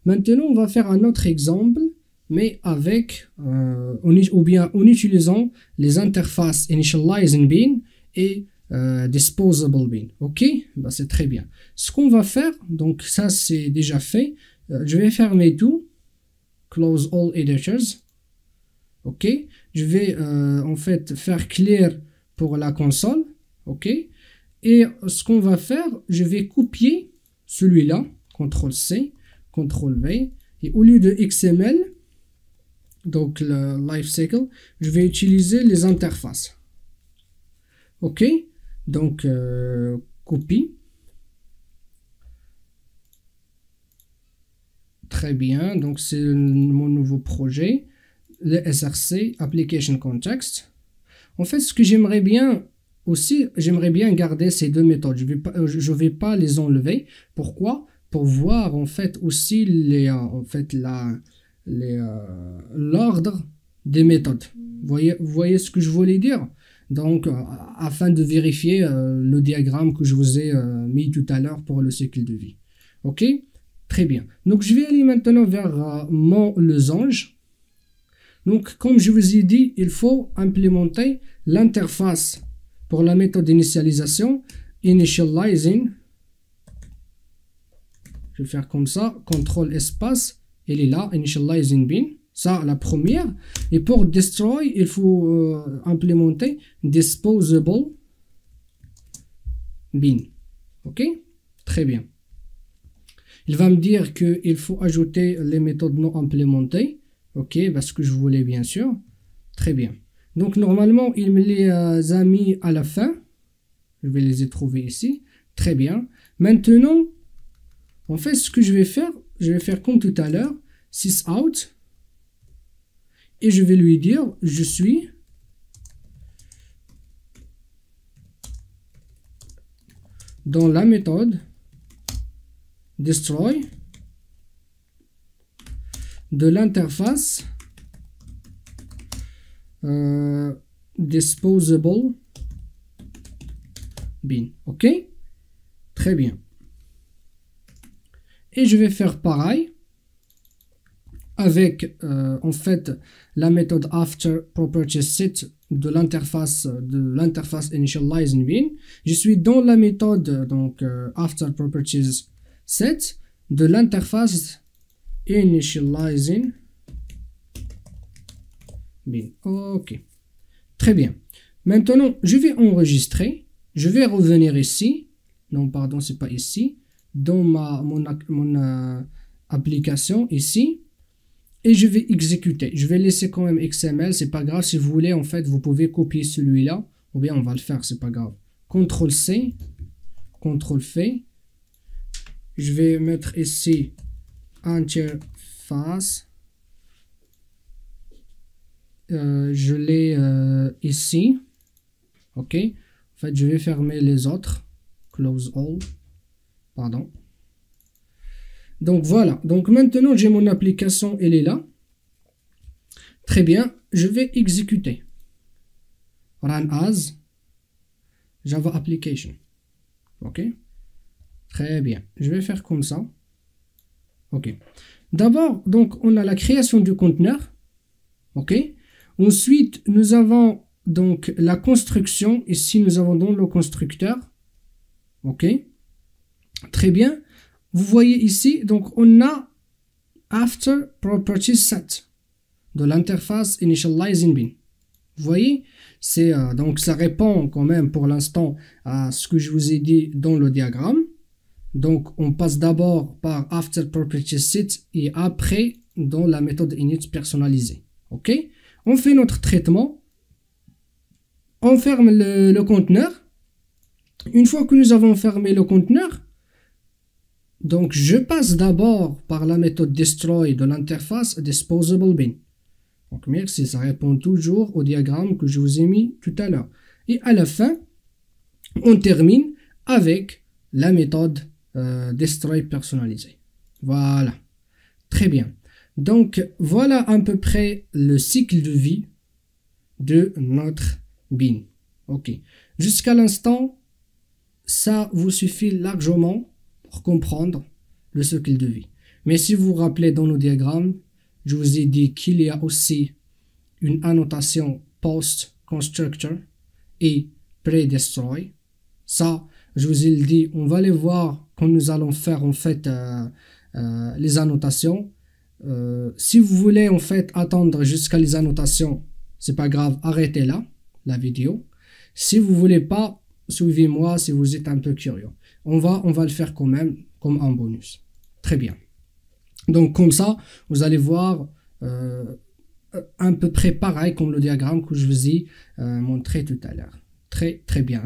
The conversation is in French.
Maintenant, on va faire un autre exemple, mais avec, ou bien en utilisant les interfaces initializing bin et disposable bin. Ok, bah, c'est très bien. Ce qu'on va faire, donc ça c'est déjà fait. Je vais fermer tout, close all editors. Ok, je vais en fait faire clear pour la console. Ok, et ce qu'on va faire, je vais copier celui-là, CTRL C, CTRL V, et au lieu de XML, donc le lifecycle, je vais utiliser les interfaces. Ok, donc copie. Très bien, donc c'est mon nouveau projet, le SRC Application Context. En fait, ce que j'aimerais bien aussi, j'aimerais bien garder ces deux méthodes. Je vais pas les enlever. Pourquoi? Pour voir en fait aussi l'ordre des méthodes. Vous voyez ce que je voulais dire? Donc, afin de vérifier le diagramme que je vous ai mis tout à l'heure pour le cycle de vie. Ok? Très bien. Donc, je vais aller maintenant vers mon losange. Donc, comme je vous ai dit, il faut implémenter l'interface pour la méthode d'initialisation, initializing. Je vais faire comme ça, CTRL espace, elle est là, initializing bin. Ça, la première. Et pour destroy, il faut implémenter disposable bin. Ok? Très bien. Il va me dire qu'il faut ajouter les méthodes non implémentées. Ok, parce que je voulais bien sûr. Très bien. Donc normalement, il me les a mis à la fin. Je vais les trouver ici. Très bien. Maintenant, en fait, ce que je vais faire comme tout à l'heure, sysout. Et je vais lui dire, je suis dans la méthode destroy de l'interface disposable bin. Ok, très bien. Et je vais faire pareil avec en fait la méthode after properties set de l'interface initializing bin. Je suis dans la méthode donc after properties set de l'interface initializing bin. Ok, très bien. Maintenant, je vais enregistrer. Je vais revenir ici. Non, pardon, c'est pas ici. Dans mon application ici. Et je vais exécuter. Je vais laisser quand même XML. C'est pas grave. Si vous voulez, en fait, vous pouvez copier celui-là. Ou bien on va le faire. C'est pas grave. CTRL C. CTRL V. Je vais mettre ici interface. Je l'ai ici. Ok. En fait, je vais fermer les autres. Close all. Pardon. Donc voilà. Donc maintenant, j'ai mon application. Elle est là. Très bien. Je vais exécuter. Run as Java application. Ok. Très bien. Je vais faire comme ça. Ok. D'abord, donc, on a la création du conteneur. Ok. Ensuite, nous avons donc la construction. Ici, nous avons donc le constructeur. Ok. Très bien. Vous voyez ici, donc, on a after properties set de l'interface initializing bin. Vous voyez, c'est donc ça répond quand même pour l'instant à ce que je vous ai dit dans le diagramme. Donc, on passe d'abord par after properties set et après dans la méthode init personnalisée. Ok. On fait notre traitement. On ferme le conteneur. Une fois que nous avons fermé le conteneur, donc je passe d'abord par la méthode destroy de l'interface disposable bin. Donc merci, ça répond toujours au diagramme que je vous ai mis tout à l'heure. Et à la fin, on termine avec la méthode destroy personnalisée. Voilà. Très bien. Donc voilà à peu près le cycle de vie de notre bin. Ok. Jusqu'à l'instant, ça vous suffit largement pour comprendre le cycle de vie. Mais si vous vous rappelez dans nos diagrammes, je vous ai dit qu'il y a aussi une annotation post-constructor et pre-destroy. Ça, je vous ai dit, on va les voir quand nous allons faire en fait les annotations. Si vous voulez en fait attendre jusqu'à les annotations, c'est pas grave, arrêtez là la vidéo. Si vous voulez pas, suivez-moi si vous êtes un peu curieux. On va le faire quand même comme un bonus. Très bien. Donc comme ça, vous allez voir à peu près pareil comme le diagramme que je vous ai montré tout à l'heure. Très très bien.